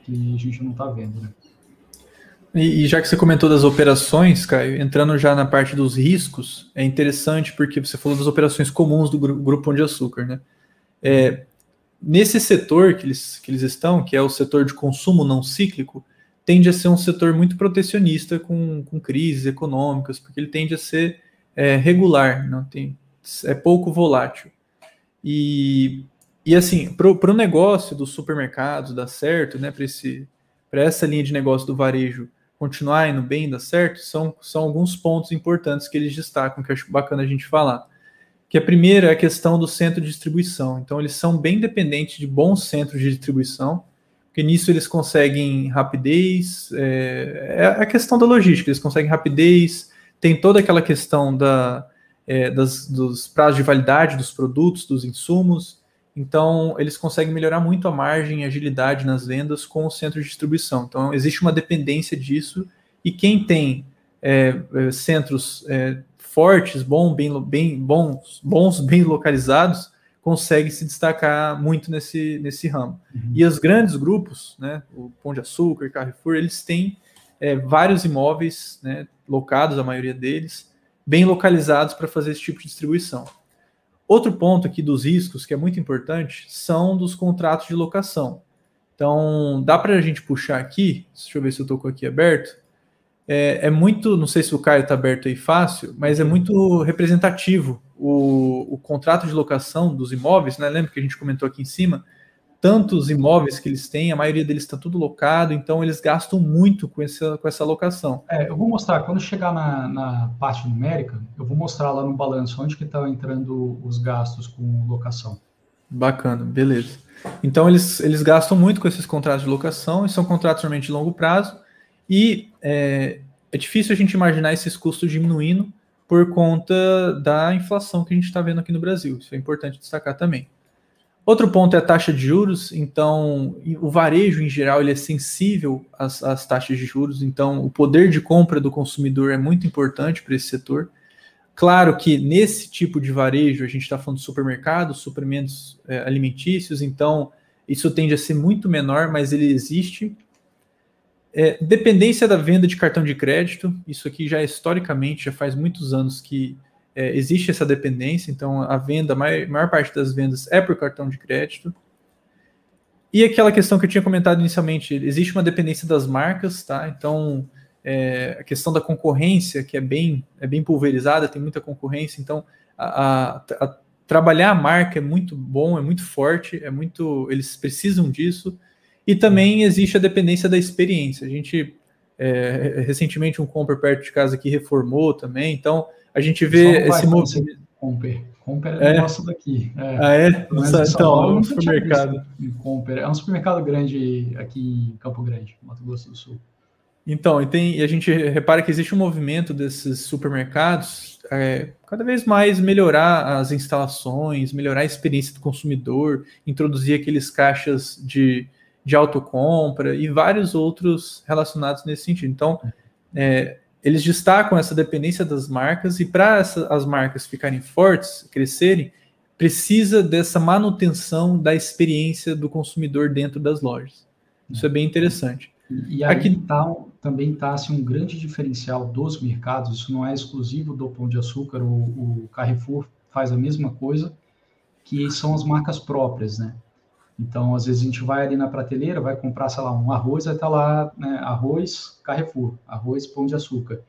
que a gente não está vendo, né? E já que você comentou das operações, Caio, entrando já na parte dos riscos, é interessante porque você falou das operações comuns do Grupo Pão de Açúcar, né? Nesse setor que eles estão, que é o setor de consumo não cíclico, tende a ser um setor muito protecionista com crises econômicas, porque ele tende a ser regular, não tem, é pouco volátil. E assim, para o negócio dos supermercados dar certo, né, para essa linha de negócio do varejo continuar indo bem, dar certo, são alguns pontos importantes que eles destacam, que eu acho bacana a gente falar. Que a primeira é a questão do centro de distribuição. Então, eles são bem dependentes de bons centros de distribuição, porque nisso eles conseguem rapidez, é a questão da logística, eles conseguem rapidez, tem toda aquela questão dos prazos de validade dos produtos, dos insumos. Então, eles conseguem melhorar muito a margem e agilidade nas vendas com o centro de distribuição. Então, existe uma dependência disso, e quem tem centros fortes, bons, bem localizados, consegue se destacar muito nesse ramo. Uhum. E os grandes grupos, né, o Pão de Açúcar, Carrefour, eles têm vários imóveis, né, locados, a maioria deles, bem localizados para fazer esse tipo de distribuição. Outro ponto aqui dos riscos, que é muito importante, são dos contratos de locação. Então, dá para a gente puxar aqui, deixa eu ver se eu estou com aqui aberto, muito, não sei se o Caio está aberto aí fácil, mas é muito representativo o contrato de locação dos imóveis, né? Lembra que a gente comentou aqui em cima? Tantos imóveis que eles têm, a maioria deles está tudo locado, então eles gastam muito com essa locação. Eu vou mostrar, quando chegar na parte numérica, eu vou mostrar lá no balanço onde que está entrando os gastos com locação. Bacana, beleza. Então eles gastam muito com esses contratos de locação, e são contratos normalmente de longo prazo, e é difícil a gente imaginar esses custos diminuindo por conta da inflação que a gente está vendo aqui no Brasil. Isso é importante destacar também. Outro ponto é a taxa de juros. Então, o varejo, em geral, ele é sensível às taxas de juros. Então, o poder de compra do consumidor é muito importante para esse setor. Claro que nesse tipo de varejo, a gente está falando de supermercados, suprimentos alimentícios, então isso tende a ser muito menor, mas ele existe. Dependência da venda de cartão de crédito, isso aqui já historicamente, já faz muitos anos que existe essa dependência, então a maior parte das vendas é por cartão de crédito. E aquela questão que eu tinha comentado inicialmente, existe uma dependência das marcas, tá? Então, a questão da concorrência, que é bem pulverizada, tem muita concorrência, então trabalhar a marca é muito bom, é muito forte, eles precisam disso. E também existe a dependência da experiência. A gente, recentemente, um Comper perto de casa aqui reformou também, então a gente vê esse movimento. Comper é nosso daqui. Então, é um supermercado. Comper. É um supermercado grande aqui em Campo Grande, Mato Grosso do Sul. Então, e a gente repara que existe um movimento desses supermercados cada vez mais melhorar as instalações, melhorar a experiência do consumidor, introduzir aqueles caixas de autocompra e vários outros relacionados nesse sentido. Então, eles destacam essa dependência das marcas, e para as marcas ficarem fortes, crescerem, precisa dessa manutenção da experiência do consumidor dentro das lojas. Isso é bem interessante. E aí aqui também está assim, um grande diferencial dos mercados, isso não é exclusivo do Pão de Açúcar, o Carrefour faz a mesma coisa, que são as marcas próprias, né? Então, às vezes a gente vai ali na prateleira, vai comprar, sei lá, um arroz, vai estar lá, né, arroz Carrefour, arroz Pão de Açúcar.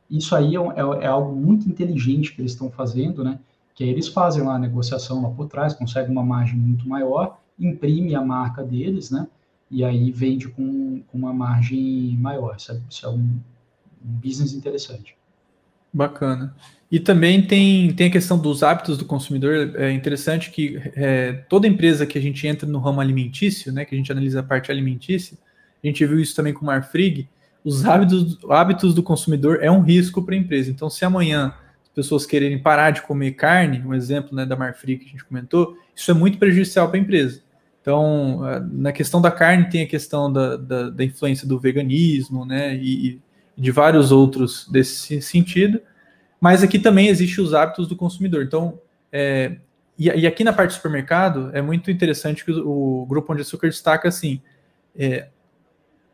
Isso aí é algo muito inteligente que eles estão fazendo, né? Que aí eles fazem lá a negociação lá por trás, conseguem uma margem muito maior, imprime a marca deles, né? E aí vende com uma margem maior. Isso é um business interessante. Bacana. E também tem a questão dos hábitos do consumidor. É interessante que toda empresa que a gente entra no ramo alimentício, né, que a gente analisa a parte alimentícia, a gente viu isso também com o Marfrig, os hábitos do consumidor é um risco para a empresa. Então, se amanhã as pessoas quererem parar de comer carne, um exemplo, né, da Marfrig que a gente comentou, isso é muito prejudicial para a empresa. Então, na questão da carne tem a questão da influência do veganismo, né, e de vários outros desse sentido, mas aqui também existem os hábitos do consumidor. Então, e aqui na parte do supermercado, é muito interessante que o Grupo Pão de Açúcar destaca assim,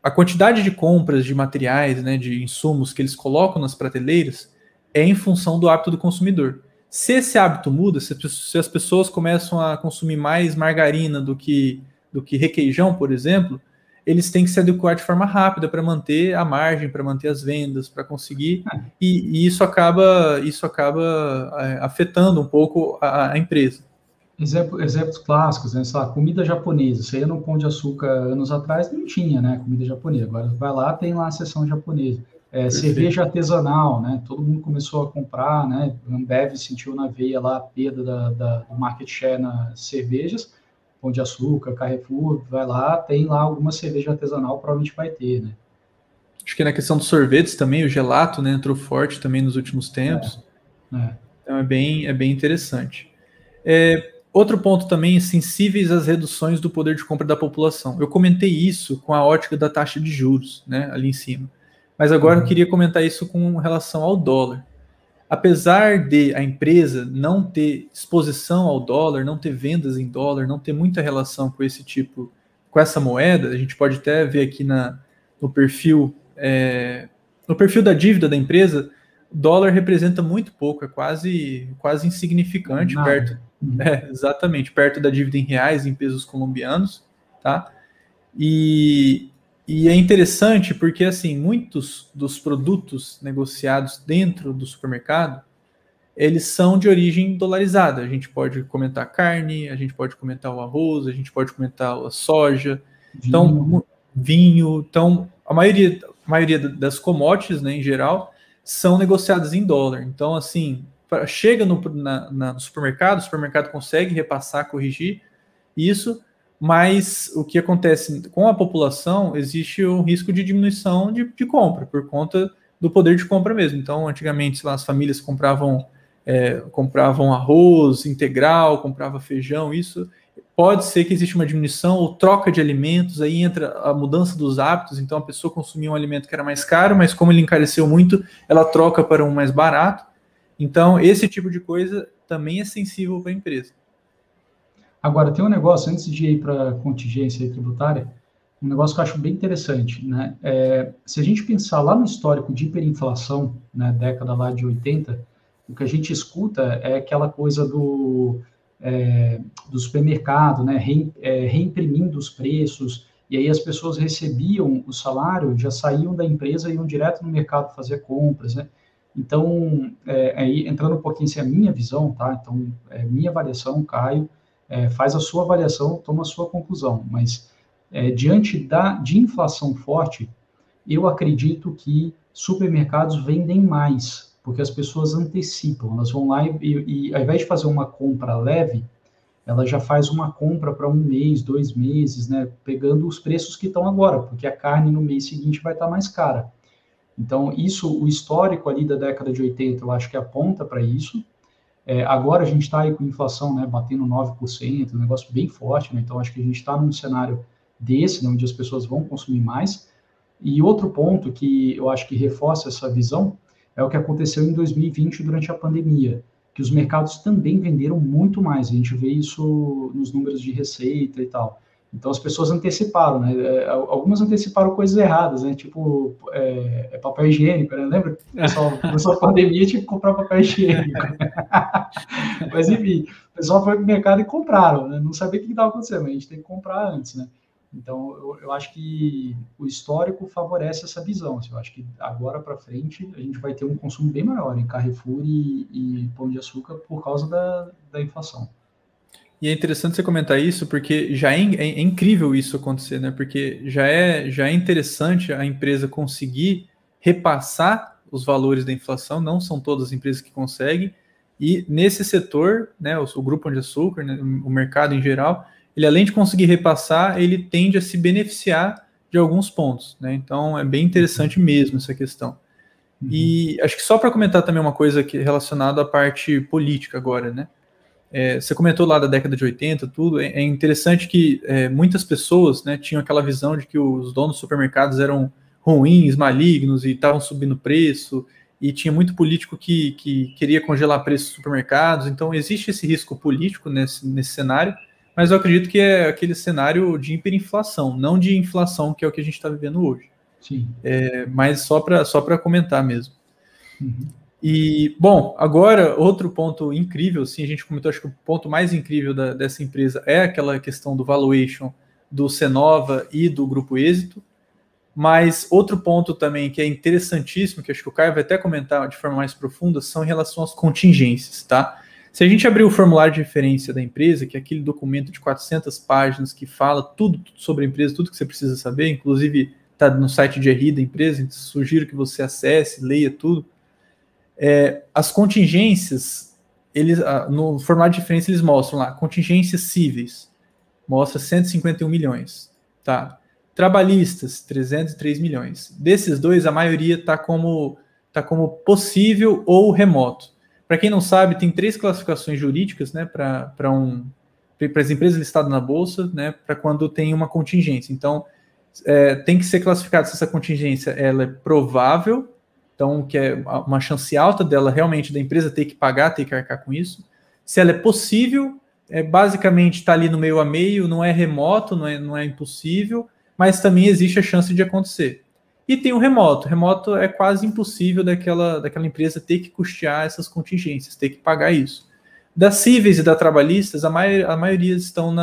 a quantidade de compras de materiais, né, de insumos que eles colocam nas prateleiras é em função do hábito do consumidor. Se esse hábito muda, se as pessoas começam a consumir mais margarina do que requeijão, por exemplo, eles têm que se adequar de forma rápida para manter a margem, para manter as vendas, para conseguir, e isso acaba afetando um pouco a empresa. Exemplos clássicos, né? Sei lá, comida japonesa. Você ia no Pão de Açúcar anos atrás, não tinha, né? Comida japonesa. Agora vai lá, tem lá a seção japonesa. Cerveja artesanal, né? Todo mundo começou a comprar, né? Ambev sentiu na veia lá a perda do market share nas cervejas. Pão de Açúcar, Carrefour, vai lá, tem lá alguma cerveja artesanal, provavelmente vai ter, né? Acho que na questão dos sorvetes também, o gelato, né, entrou forte também nos últimos tempos. Então é bem interessante. Outro ponto também, sensíveis às reduções do poder de compra da população. Eu comentei isso com a ótica da taxa de juros, né, ali em cima. Mas agora eu queria comentar isso com relação ao dólar. Apesar de a empresa não ter exposição ao dólar, não ter vendas em dólar, não ter muita relação com com essa moeda, a gente pode até ver aqui no perfil da dívida da empresa, o dólar representa muito pouco, é quase insignificante, exatamente, perto da dívida em reais, em pesos colombianos, tá? E é interessante porque, assim, muitos dos produtos negociados dentro do supermercado, eles são de origem dolarizada. A gente pode comentar carne, a gente pode comentar o arroz, a gente pode comentar a soja, vinho. Então, a maioria das commodities, né, em geral, são negociadas em dólar. Então, assim, chega no supermercado, o supermercado consegue repassar, corrigir isso, mas o que acontece com a população, existe um risco de diminuição de compra, por conta do poder de compra mesmo. Então, antigamente, sei lá, as famílias compravam arroz integral, compravam feijão, isso pode ser que exista uma diminuição ou troca de alimentos, aí entra a mudança dos hábitos, então a pessoa consumia um alimento que era mais caro, mas como ele encareceu muito, ela troca para um mais barato. Então, esse tipo de coisa também é sensível para a empresa. Agora, tem um negócio, antes de ir para a contingência tributária, um negócio que eu acho bem interessante, né? Se a gente pensar lá no histórico de hiperinflação, né, década lá de 80, o que a gente escuta é aquela coisa do supermercado, né, reimprimindo os preços, e aí as pessoas recebiam o salário, já saíam da empresa e iam direto no mercado fazer compras, né? Então, aí entrando um pouquinho, se é a minha visão, tá? Então, minha avaliação, Caio, faz a sua avaliação, toma a sua conclusão, mas diante de inflação forte, eu acredito que supermercados vendem mais, porque as pessoas antecipam, elas vão lá e ao invés de fazer uma compra leve, ela já faz uma compra para 1 mês, 2 meses, né, pegando os preços que estão agora, porque a carne no mês seguinte vai estar mais cara. Então, o histórico ali da década de 80, eu acho que aponta para isso. Agora a gente está aí com inflação, né, batendo 9%, um negócio bem forte, né? Então acho que a gente está num cenário desse, né, onde as pessoas vão consumir mais. E outro ponto que eu acho que reforça essa visão é o que aconteceu em 2020 durante a pandemia, que os mercados também venderam muito mais. A gente vê isso nos números de receita e tal. Então as pessoas anteciparam, né? Algumas anteciparam coisas erradas, né? Tipo papel higiênico, né? Lembra? O pessoal começou a pandemia, tinha que comprar papel higiênico. Mas enfim, o pessoal foi para o mercado e compraram, né? Não sabia o que estava acontecendo, mas a gente tem que comprar antes, né? Então eu acho que o histórico favorece essa visão. Assim, eu acho que agora para frente a gente vai ter um consumo bem maior em Carrefour e Pão de Açúcar por causa da inflação. E é interessante você comentar isso, porque já é incrível isso acontecer, né? Porque já é interessante a empresa conseguir repassar os valores da inflação, não são todas as empresas que conseguem, e nesse setor, né, o Grupo Pão de Açúcar, né, o mercado em geral, ele além de conseguir repassar, ele tende a se beneficiar de alguns pontos, né? Então é bem interessante mesmo essa questão. E acho que só para comentar também uma coisa que relacionada à parte política agora, né? Você comentou lá da década de 80, tudo, é interessante que muitas pessoas, né, tinham aquela visão de que os donos dos supermercados eram ruins, malignos e estavam subindo preço, e tinha muito político que queria congelar preços dos supermercados, então existe esse risco político nesse cenário, mas eu acredito que é aquele cenário de hiperinflação, não de inflação, que é o que a gente está vivendo hoje. Sim. Mas só para comentar mesmo. Uhum. E, bom, agora, outro ponto incrível, sim, a gente comentou, acho que o ponto mais incrível dessa empresa é aquela questão do valuation do Cenova e do Grupo Êxito, mas outro ponto também que é interessantíssimo, que acho que o Caio vai até comentar de forma mais profunda, são em relação às contingências, tá? Se a gente abrir o formulário de referência da empresa, que é aquele documento de 400 páginas que fala tudo sobre a empresa, tudo que você precisa saber, inclusive está no site de RI da empresa, então sugiro que você acesse, leia tudo. As contingências, no formulário de referência eles mostram lá, contingências cíveis, mostra 151 milhões, tá? Trabalhistas, 303 milhões. Desses dois, a maioria está como possível ou remoto. Para quem não sabe, tem 3 classificações jurídicas, né, para as empresas listadas na Bolsa, né, para quando tem uma contingência. Então, tem que ser classificado se essa contingência ela é provável, então, que é uma chance alta dela realmente, da empresa ter que pagar, ter que arcar com isso. Se ela é possível, basicamente está ali no meio a meio, não é remoto, não é impossível, mas também existe a chance de acontecer. E tem o remoto. Remoto é quase impossível daquela empresa ter que custear essas contingências, ter que pagar isso. Das cíveis e da trabalhistas, a maioria estão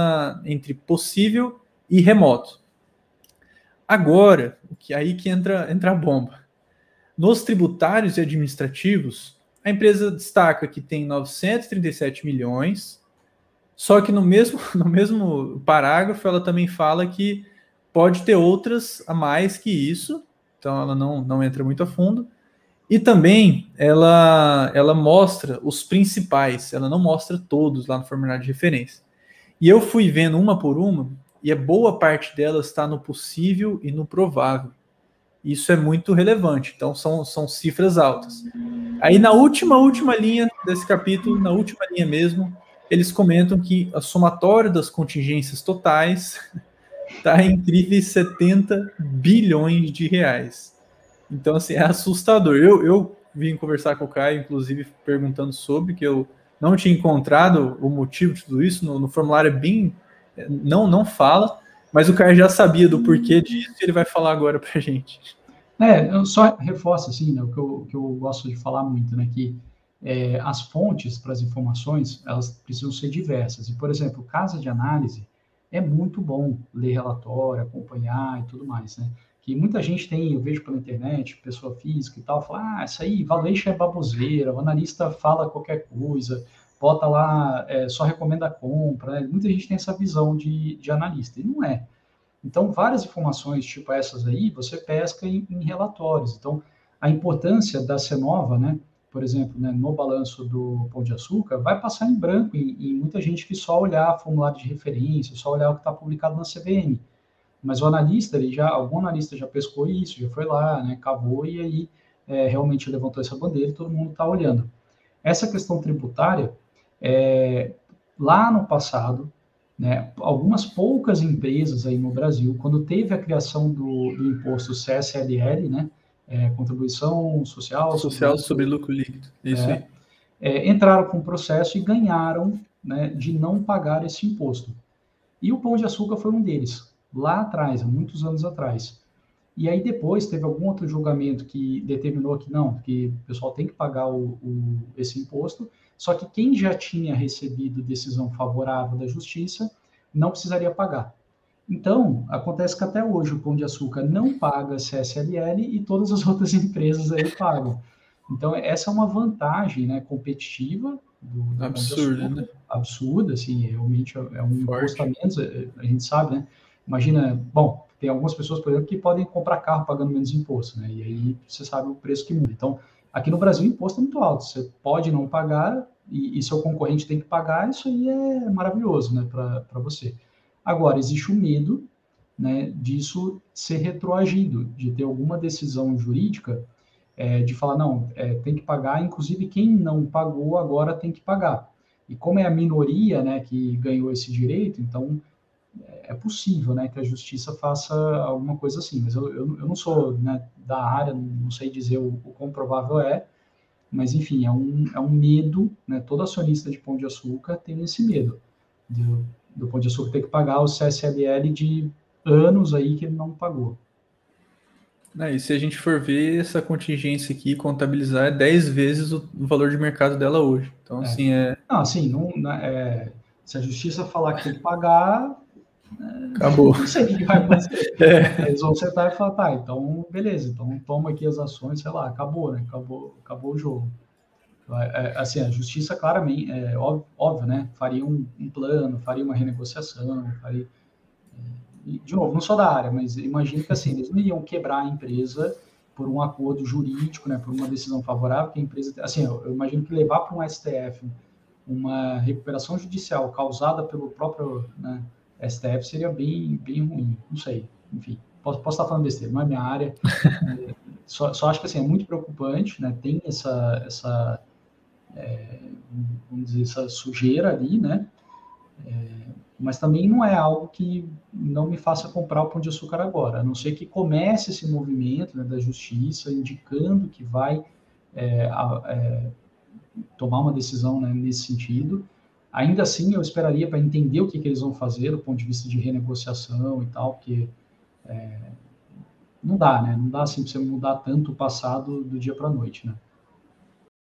entre possível e remoto. Agora, aí que entra a bomba. Nos tributários e administrativos, a empresa destaca que tem 937 milhões, só que no mesmo parágrafo ela também fala que pode ter outras a mais que isso, então ela não entra muito a fundo. E também ela mostra os principais, ela não mostra todos lá no formulário de referência. E eu fui vendo uma por uma, e a boa parte delas está no possível e no provável. Isso é muito relevante, então são cifras altas. Aí na última linha desse capítulo, na última linha mesmo, eles comentam que a somatória das contingências totais está em incríveis 70 bilhões de reais. Então, assim, é assustador. Eu vim conversar com o Caio, inclusive, perguntando sobre, que eu não tinha encontrado o motivo de tudo isso, no formulário é bem... Não fala, mas o Caio já sabia do porquê disso e ele vai falar agora pra gente. Eu só reforço, assim, né, o que eu gosto de falar muito, né, que as fontes para as informações, elas precisam ser diversas. E, por exemplo, casa de análise é muito bom ler relatório, acompanhar e tudo mais, né? Que muita gente tem, eu vejo pela internet, pessoa física e tal, fala, isso aí, valuation é baboseira, o analista fala qualquer coisa, bota lá, só recomenda a compra, né? Muita gente tem essa visão de analista, e não é. Então, várias informações, tipo essas aí, você pesca em relatórios. Então, a importância da Cenova, né, por exemplo, né, no balanço do Pão de Açúcar, vai passar em branco em muita gente que só olhar formulário de referência, só olhar o que está publicado na CVM. Mas o analista, algum analista já pescou isso, já foi lá, né, cavou e aí realmente levantou essa bandeira e todo mundo está olhando. Essa questão tributária, lá no passado, né, algumas poucas empresas aí no Brasil, quando teve a criação do imposto CSLL, né, Contribuição Social sobre lucro líquido, isso aí. Entraram com um processo e ganharam, né, de não pagar esse imposto. E o Pão de Açúcar foi um deles, lá atrás, há muitos anos atrás. E aí depois teve algum outro julgamento que determinou que não, que o pessoal tem que pagar esse imposto, só que quem já tinha recebido decisão favorável da justiça não precisaria pagar. Então, acontece que até hoje o Pão de Açúcar não paga CSLL e todas as outras empresas aí pagam. Então, essa é uma vantagem, né, competitiva do Pão de Açúcar, né? Absurda, assim, realmente é um imposto a Forte. menos, a gente sabe, né? Imagina, bom, tem algumas pessoas, por exemplo, que podem comprar carro pagando menos imposto, né? E aí você sabe o preço que muda. Então, aqui no Brasil o imposto é muito alto. Você pode não pagar e seu concorrente tem que pagar, isso aí é maravilhoso, né, para você. Agora, existe o medo, né, disso ser retroagido, de ter alguma decisão jurídica de falar, não, tem que pagar, inclusive quem não pagou agora tem que pagar. E como é a minoria, né, que ganhou esse direito, então é possível, né, que a justiça faça alguma coisa assim. Mas eu não sou, né, da área, não sei dizer o quão provável mas enfim, é um medo, né, todo acionista de Pão de Açúcar tem esse medo do Pão de Açúcar ter que pagar o CSLL de anos aí que ele não pagou. E se a gente for ver essa contingência aqui, contabilizar, é 10 vezes o valor de mercado dela hoje. Então, assim, Não, assim, se a justiça falar que tem que pagar, acabou. não sei o que vai acontecer. Eles vão sentar e falar, tá, então, beleza, então toma aqui as ações, sei lá, acabou, né? Acabou o jogo. Assim, a justiça claramente, óbvio, né? Faria um plano, faria uma renegociação, faria... De novo, não sou da área, mas imagino que assim, eles não iriam quebrar a empresa por um acordo jurídico, né, por uma decisão favorável, que a empresa, assim, eu imagino que levar para um STF uma recuperação judicial causada pelo próprio, né, STF seria bem ruim, não sei, enfim, posso estar falando besteira, não é minha área, só acho que assim, é muito preocupante, né, tem essa vamos dizer, essa sujeira ali, né, mas também não é algo que não me faça comprar o Pão de Açúcar agora, a não ser que comece esse movimento, né, da justiça indicando que vai tomar uma decisão, né, nesse sentido. Ainda assim, eu esperaria para entender o que eles vão fazer do ponto de vista de renegociação e tal, porque não dá, né? Não dá assim para você mudar tanto o passado do dia para a noite, né?